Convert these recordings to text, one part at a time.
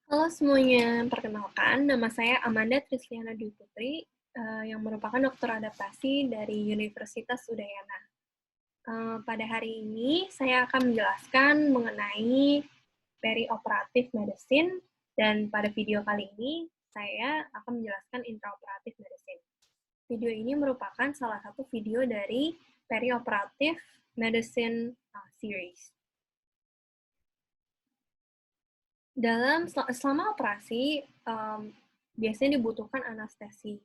Halo semuanya, perkenalkan nama saya Amanda Trisliana Dwi Putri, yang merupakan dokter adaptasi dari Universitas Udayana. Pada hari ini saya akan menjelaskan mengenai perioperatif medicine, dan pada video kali ini saya akan menjelaskan intraoperatif medicine. Video ini merupakan salah satu video dari perioperatif medicine series. Selama operasi, biasanya dibutuhkan anestesi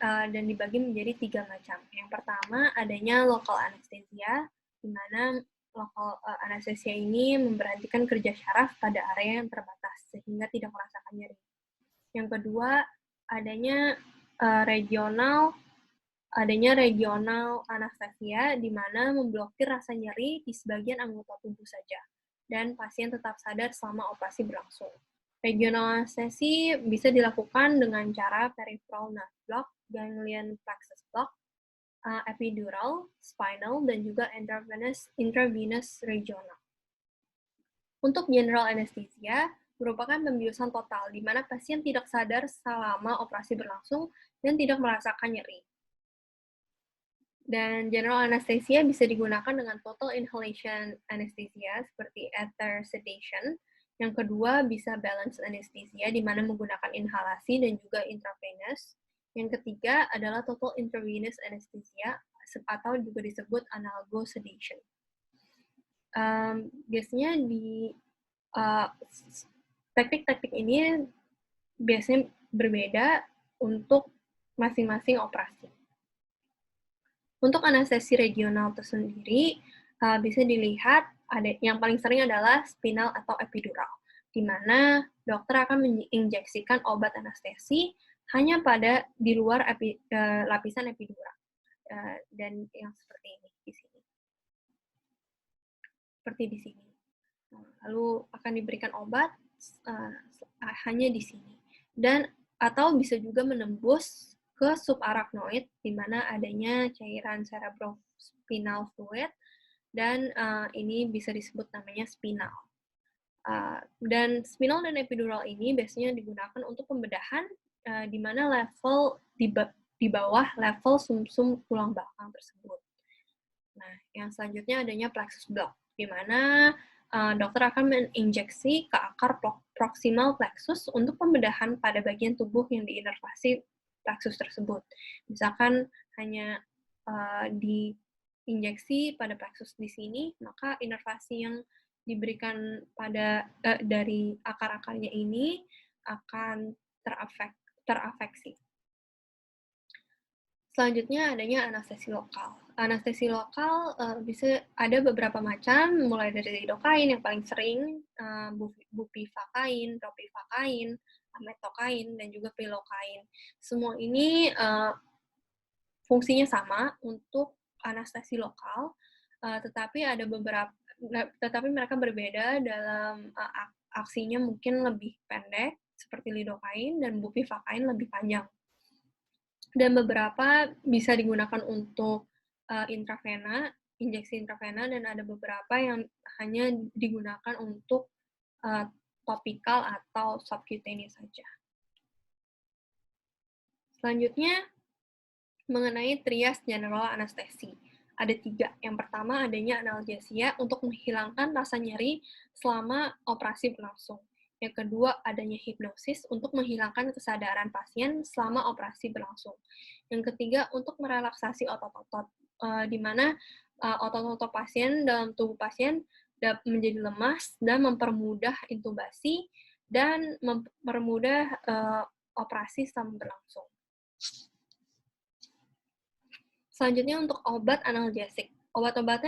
dan dibagi menjadi 3 macam. Yang pertama adanya lokal anestesia, di mana lokal anestesia ini memberhentikan kerja syaraf pada area yang terbatas sehingga tidak merasakan nyeri. Yang kedua adanya regional anestesia, di mana memblokir rasa nyeri di sebagian anggota tubuh saja, dan pasien tetap sadar selama operasi berlangsung. Regional anestesi bisa dilakukan dengan cara peripheral nerve block, ganglion plexus block, epidural, spinal, dan juga intravenous regional. Untuk general anesthesia, merupakan pembiusan total, di mana pasien tidak sadar selama operasi berlangsung dan tidak merasakan nyeri. Dan general anesthesia bisa digunakan dengan total inhalation anesthesia seperti ether sedation. Yang kedua bisa balance anesthesia, di mana menggunakan inhalasi dan juga intravenous. Yang ketiga adalah total intravenous anesthesia atau juga disebut analgo sedation. Biasanya di teknik-teknik ini biasanya berbeda untuk masing-masing operasi. Untuk anestesi regional tersendiri, bisa dilihat yang paling sering adalah spinal atau epidural, di mana dokter akan menginjeksikan obat anestesi hanya di luar lapisan epidural, dan yang seperti ini di sini. Seperti di sini. Lalu akan diberikan obat hanya di sini. Atau bisa juga menembus ke subarachnoid, di mana adanya cairan cerebrospinal fluid, dan ini bisa disebut namanya spinal. Dan spinal dan epidural ini biasanya digunakan untuk pembedahan di mana level di bawah level sumsum tulang belakang tersebut. Nah, yang selanjutnya adanya plexus block, di mana dokter akan menginjeksi ke akar proximal plexus untuk pembedahan pada bagian tubuh yang diinervasi plexus tersebut. Misalkan hanya diinjeksi pada plexus di sini, maka inervasi yang diberikan dari akar-akarnya ini akan terafeksi. Selanjutnya adanya anestesi lokal. Anestesi lokal bisa ada beberapa macam, mulai dari lidokain yang paling sering, bupivakain, propivakain, ametokain, dan juga pilokain. Semua ini fungsinya sama untuk anestesi lokal, tetapi mereka berbeda dalam aksinya, mungkin lebih pendek seperti lidokain, dan bupivakain lebih panjang. Dan beberapa bisa digunakan untuk injeksi intravena, dan ada beberapa yang hanya digunakan untuk topikal atau subcutaneous saja. Selanjutnya, mengenai trias general anestesi. Ada 3. Yang pertama adanya analgesia untuk menghilangkan rasa nyeri selama operasi berlangsung. Yang kedua, adanya hipnosis untuk menghilangkan kesadaran pasien selama operasi berlangsung. Yang ketiga, untuk merelaksasi otot-otot, di mana otot-otot pasien dalam tubuh pasien menjadi lemas dan mempermudah intubasi dan mempermudah operasi selama berlangsung. Selanjutnya untuk obat analgesik. Obat-obat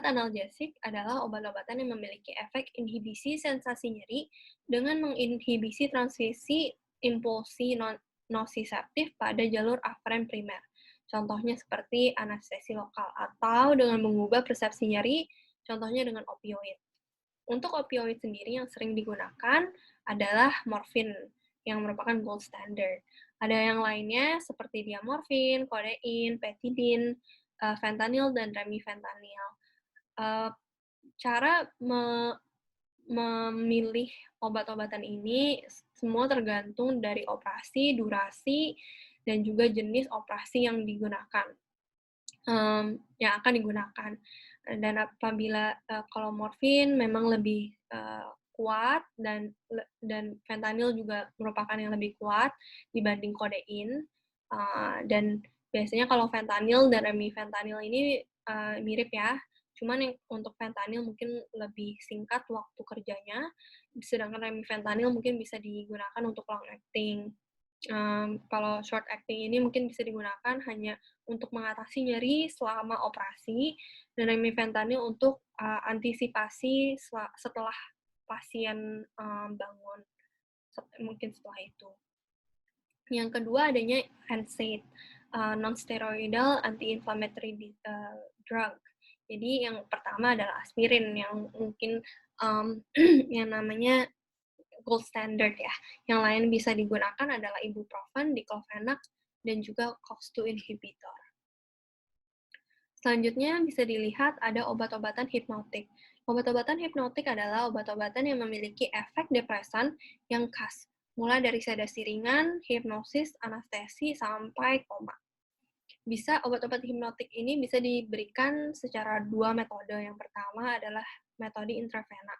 analgesik adalah obat-obatan yang memiliki efek inhibisi sensasi nyeri dengan menginhibisi transmisi impulsi nociceptif pada jalur aferen primer. Contohnya seperti anestesi lokal, atau dengan mengubah persepsi nyeri, contohnya dengan opioid. Untuk opioid sendiri yang sering digunakan adalah morfin, yang merupakan gold standard. Ada yang lainnya seperti diamorfin, kodein, petidin, fentanyl, dan remifentanil. Cara memilih obat-obatan ini semua tergantung dari operasi, durasi, dan juga jenis operasi yang digunakan, yang akan digunakan. Dan apabila kalau morfin memang lebih kuat dan fentanyl juga merupakan yang lebih kuat dibanding kodein. Dan biasanya kalau fentanyl dan remifentanil ini mirip ya, cuman yang untuk fentanyl mungkin lebih singkat waktu kerjanya, sedangkan remifentanil mungkin bisa digunakan untuk long acting. Kalau short acting ini mungkin bisa digunakan hanya untuk mengatasi nyeri selama operasi, dan remifentanil untuk antisipasi setelah pasien bangun, mungkin setelah itu. Yang kedua adanya NSAID, non-steroidal anti-inflammatory drug. Jadi yang pertama adalah aspirin yang mungkin yang namanya gold standard ya. Yang lain bisa digunakan adalah ibuprofen, diclofenac, dan juga COX-2 inhibitor. Selanjutnya bisa dilihat ada obat-obatan hipnotik. Obat-obatan hipnotik adalah obat-obatan yang memiliki efek depresan yang khas, mulai dari sedasi ringan, hipnosis, anestesi, sampai koma. Obat-obat hipnotik ini bisa diberikan secara dua metode. Yang pertama adalah metode intravena,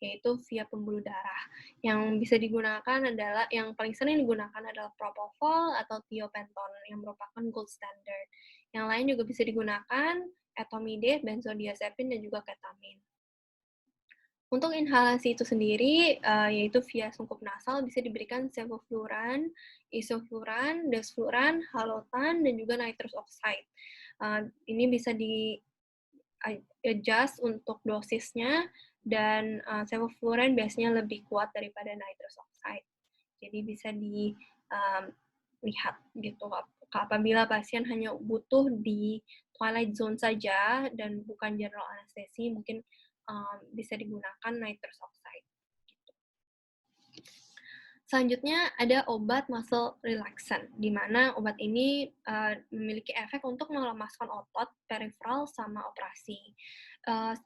yaitu via pembuluh darah. Yang bisa digunakan adalah, yang paling sering digunakan adalah propofol atau tiopenton, yang merupakan gold standard. Yang lain juga bisa digunakan etomidate, benzodiazepin, dan juga ketamin. Untuk inhalasi itu sendiri, yaitu via sungkup nasal, bisa diberikan sevofluran, isofluran, desfluran, halotan, dan juga nitrous oxide. Ini bisa di-adjust untuk dosisnya, dan sevofluran biasanya lebih kuat daripada nitrous oxide. Jadi bisa dilihat gitu, apabila pasien hanya butuh di twilight zone saja dan bukan general anestesi, mungkin bisa digunakan nitrous oxide. Selanjutnya ada obat muscle relaxant, di mana obat ini memiliki efek untuk melemaskan otot peripheral sama operasi.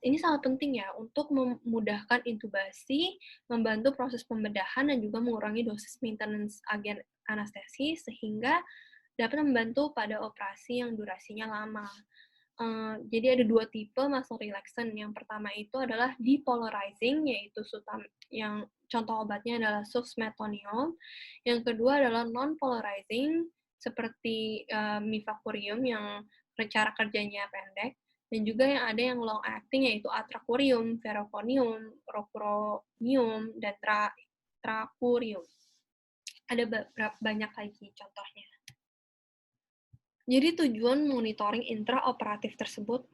Ini sangat penting ya untuk memudahkan intubasi, membantu proses pembedahan, dan juga mengurangi dosis maintenance agen anestesi sehingga dapat membantu pada operasi yang durasinya lama. Jadi ada dua tipe muscle relaxant. Yang pertama itu adalah depolarizing, yaitu yang contoh obatnya adalah sufentanil. Yang kedua adalah non-polarizing, seperti mifacurium yang cara kerjanya pendek. Dan juga yang ada yang long acting, yaitu atracurium, veroconium, rocuronium, dan tracurium. Ada banyak lagi contohnya. Jadi tujuan monitoring intraoperatif tersebut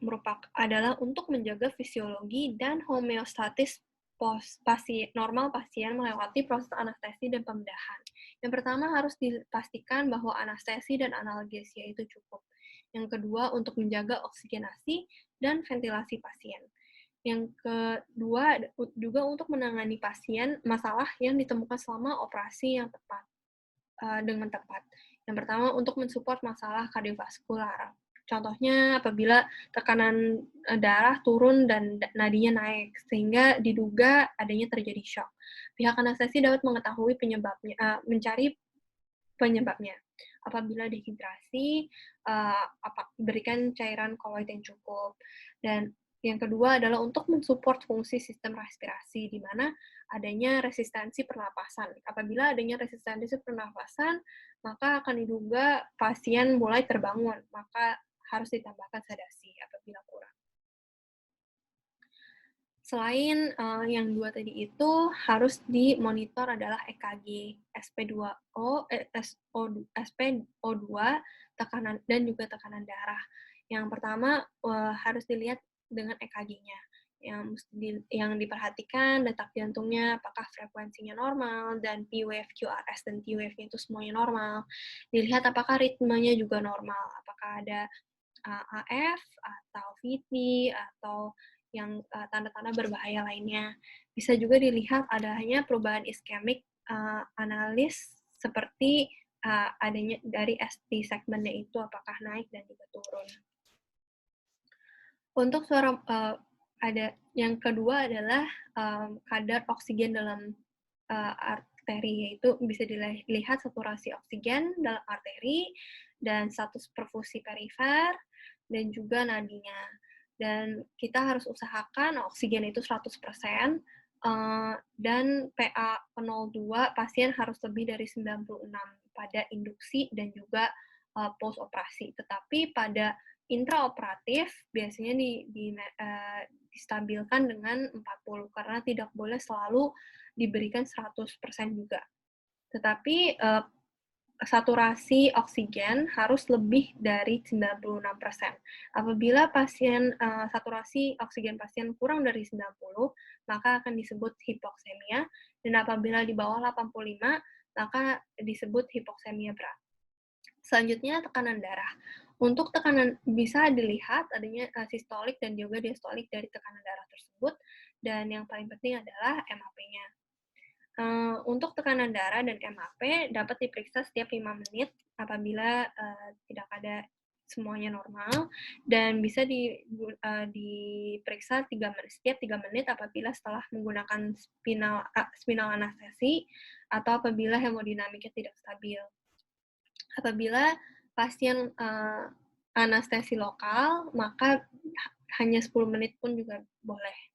adalah untuk menjaga fisiologi dan homeostatis normal pasien melewati proses anestesi dan pembedahan. Yang pertama harus dipastikan bahwa anestesi dan analgesia itu cukup. Yang kedua untuk menjaga oksigenasi dan ventilasi pasien. Yang kedua juga untuk menangani pasien masalah yang ditemukan selama operasi yang tepat, dengan tepat. Yang pertama, untuk mensupport masalah kardiovaskular. Contohnya apabila tekanan darah turun dan nadinya naik, sehingga diduga adanya terjadi shock. Pihak anestesi dapat mengetahui mencari penyebabnya. Apabila dehidrasi, berikan cairan koloid yang cukup. Dan yang kedua adalah untuk mensupport fungsi sistem respirasi, di mana adanya resistensi pernapasan. Apabila adanya resistensi pernapasan, maka akan diduga pasien mulai terbangun, maka harus ditambahkan sedasi apabila kurang. Selain yang dua tadi itu, harus dimonitor adalah EKG, SpO2, tekanan, dan juga tekanan darah. Yang pertama harus dilihat dengan EKG-nya. Yang diperhatikan detak jantungnya, apakah frekuensinya normal, dan P-wave, QRS, dan T-wave-nya itu semuanya normal. Dilihat apakah ritmenya juga normal, apakah ada AF, atau VT, atau yang tanda-tanda berbahaya lainnya. Bisa juga dilihat adanya perubahan iskemik analis seperti adanya dari ST segmennya itu apakah naik dan juga turun. Untuk yang kedua adalah kadar oksigen dalam arteri, yaitu bisa dilihat saturasi oksigen dalam arteri dan status perfusi perifer dan juga nadinya. Dan kita harus usahakan oksigen itu 100%, dan PaO2 pasien harus lebih dari 96 pada induksi dan juga post operasi. Tetapi pada intraoperatif biasanya distabilkan dengan 40 karena tidak boleh selalu diberikan 100% juga. Tetapi saturasi oksigen harus lebih dari 96%. Apabila saturasi oksigen pasien kurang dari 90, maka akan disebut hipoksemia, dan apabila di bawah 85, maka disebut hipoksemia berat. Selanjutnya, tekanan darah. Untuk tekanan bisa dilihat adanya sistolik dan juga diastolik dari tekanan darah tersebut, dan yang paling penting adalah MAP-nya. Untuk tekanan darah dan MAP dapat diperiksa setiap 5 menit apabila tidak ada semuanya normal, dan bisa diperiksa setiap 3 menit apabila setelah menggunakan spinal anestesi atau apabila hemodinamiknya tidak stabil. Apabila pasien anestesi lokal, maka hanya 10 menit pun juga boleh.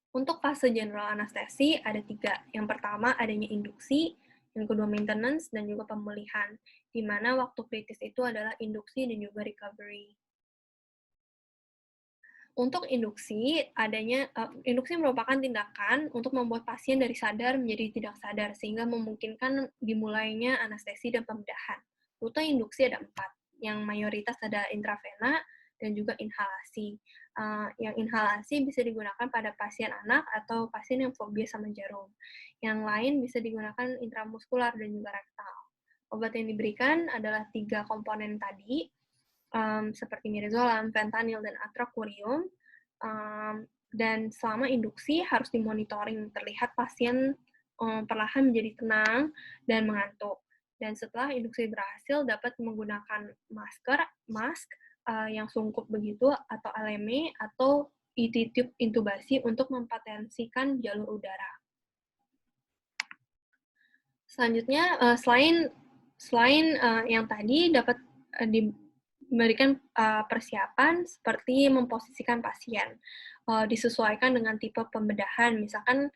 Untuk fase general anestesi ada 3. Yang pertama adanya induksi, yang kedua maintenance, dan juga pemulihan, di mana waktu kritis itu adalah induksi dan juga recovery. Untuk induksi, induksi merupakan tindakan untuk membuat pasien dari sadar menjadi tidak sadar, sehingga memungkinkan dimulainya anestesi dan pembedahan. Rute induksi ada 4, yang mayoritas ada intravena dan juga inhalasi. Yang inhalasi bisa digunakan pada pasien anak atau pasien yang fobia sama jarum. Yang lain bisa digunakan intramuskular dan juga rektal. Obat yang diberikan adalah 3 komponen tadi, seperti midazolam, fentanyl, dan atracurium. Dan selama induksi harus dimonitoring, terlihat pasien perlahan menjadi tenang dan mengantuk. Dan setelah induksi berhasil, dapat menggunakan mask yang sungkup begitu, atau LME, atau tube intubasi untuk mempotensikan jalur udara. Selanjutnya, selain yang tadi dapat diberikan persiapan seperti memposisikan pasien, disesuaikan dengan tipe pembedahan, misalkan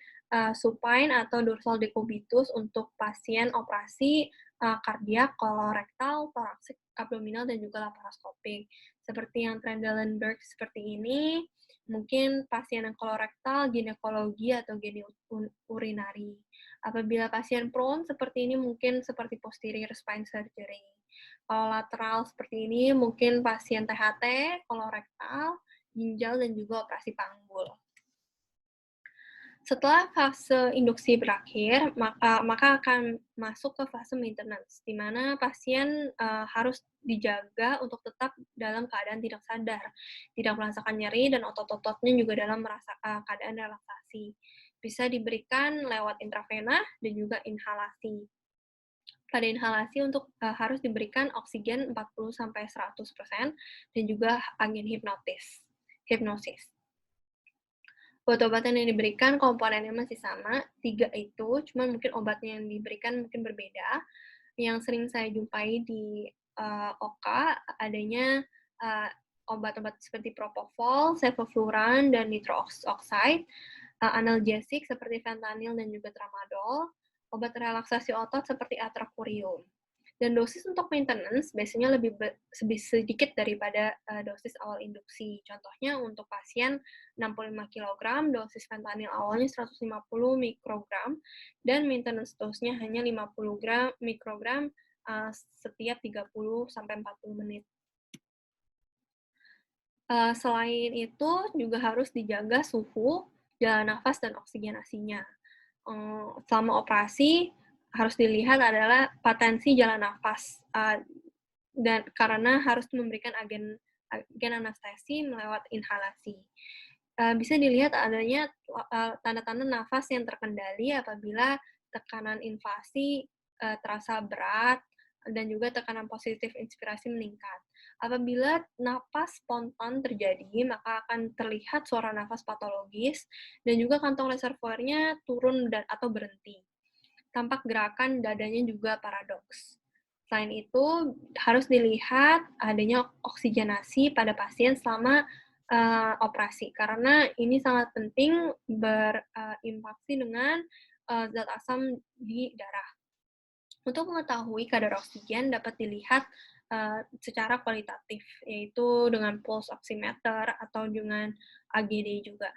supine atau dorsal decubitus untuk pasien operasi kardiak, kolorektal, toraksik, abdominal, dan juga laparoskopik. Seperti yang Trendelenburg seperti ini, mungkin pasien yang kolorektal, ginekologi, atau urinari. Apabila pasien prone seperti ini, mungkin seperti posterior spine surgery. Kalau lateral seperti ini, mungkin pasien THT, kolorektal, ginjal, dan juga operasi panggul. Setelah fase induksi berakhir, maka akan masuk ke fase maintenance, di mana pasien harus dijaga untuk tetap dalam keadaan tidak sadar, tidak merasakan nyeri, dan otot-ototnya juga dalam keadaan relaksasi. Bisa diberikan lewat intravena dan juga inhalasi. Pada inhalasi harus diberikan oksigen 40-100% dan juga agen hipnosis. Obat-obatan yang diberikan komponennya masih sama, 3 itu, cuman mungkin obatnya yang diberikan mungkin berbeda. Yang sering saya jumpai di OK adanya obat-obat seperti propofol, sevofluran, dan nitrooxide, analgesik seperti fentanyl dan juga tramadol, obat relaksasi otot seperti atracurium. Dan dosis untuk maintenance biasanya lebih sedikit daripada dosis awal induksi. Contohnya untuk pasien 65 kg, dosis fentanyl awalnya 150 mikrogram, dan maintenance dose-nya hanya 50 mikrogram setiap 30-40 menit. Selain itu, juga harus dijaga suhu, jalan nafas, dan oksigenasinya. Selama operasi, harus dilihat adalah potensi jalan nafas, dan karena harus memberikan agen anestesi melewat inhalasi. Bisa dilihat adanya tanda-tanda nafas yang terkendali apabila tekanan invasi terasa berat dan juga tekanan positif inspirasi meningkat. Apabila napas spontan terjadi, maka akan terlihat suara nafas patologis dan juga kantong reservoirnya turun dan atau berhenti. Tampak gerakan dadanya juga paradoks. Selain itu, harus dilihat adanya oksigenasi pada pasien selama operasi, karena ini sangat penting berinteraksi dengan zat asam di darah. Untuk mengetahui kadar oksigen dapat dilihat secara kualitatif, yaitu dengan pulse oximeter atau dengan AGD juga.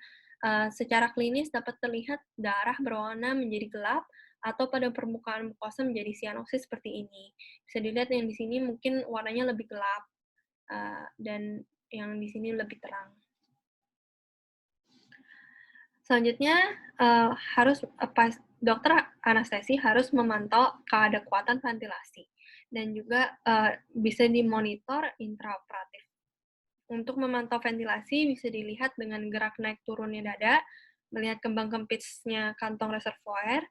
Secara klinis dapat terlihat darah berwarna menjadi gelap atau pada permukaan mukosa menjadi sianosis seperti ini. Bisa dilihat yang di sini mungkin warnanya lebih gelap dan yang di sini lebih terang. Selanjutnya, dokter anestesi harus memantau keadekuatan ventilasi dan juga bisa dimonitor intraoperatif. Untuk memantau ventilasi bisa dilihat dengan gerak naik turunnya dada, melihat kembang kempisnya kantong reservoir,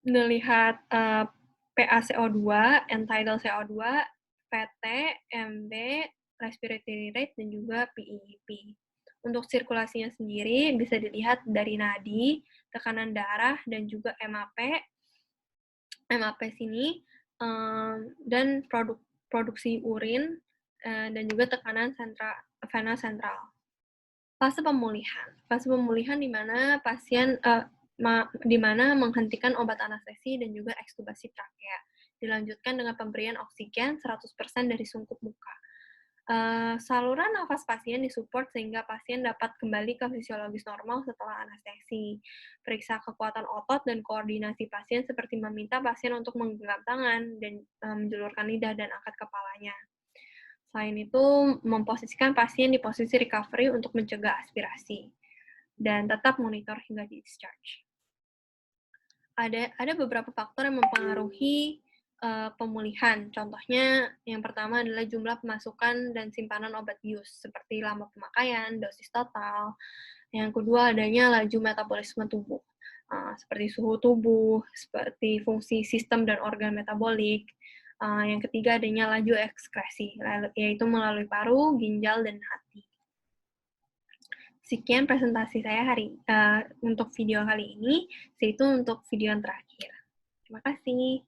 melihat PaCO2, end-tidal CO2, PT, MB, respiratory rate, dan juga PEP. Untuk sirkulasinya sendiri bisa dilihat dari nadi, tekanan darah, dan juga MAP. MAP sini, dan produksi urin, dan juga tekanan vena sentral. Fase pemulihan di mana pasien di mana menghentikan obat anestesi dan juga ekstubasi trakea. Dilanjutkan dengan pemberian oksigen 100% dari sungkup muka. Saluran nafas pasien disupport sehingga pasien dapat kembali ke fisiologis normal setelah anestesi. Periksa kekuatan otot dan koordinasi pasien seperti meminta pasien untuk menggenggam tangan dan menjulurkan lidah dan angkat kepalanya. Selain itu, memposisikan pasien di posisi recovery untuk mencegah aspirasi dan tetap monitor hingga discharge. Ada beberapa faktor yang mempengaruhi pemulihan. Contohnya, yang pertama adalah jumlah pemasukan dan simpanan obat bius, seperti lama pemakaian, dosis total. Yang kedua, adanya laju metabolisme tubuh, seperti suhu tubuh, seperti fungsi sistem dan organ metabolik. Yang ketiga, adanya laju ekskresi, yaitu melalui paru, ginjal, dan hati. Sekian presentasi saya untuk video kali ini, yaitu untuk video yang terakhir. Terima kasih.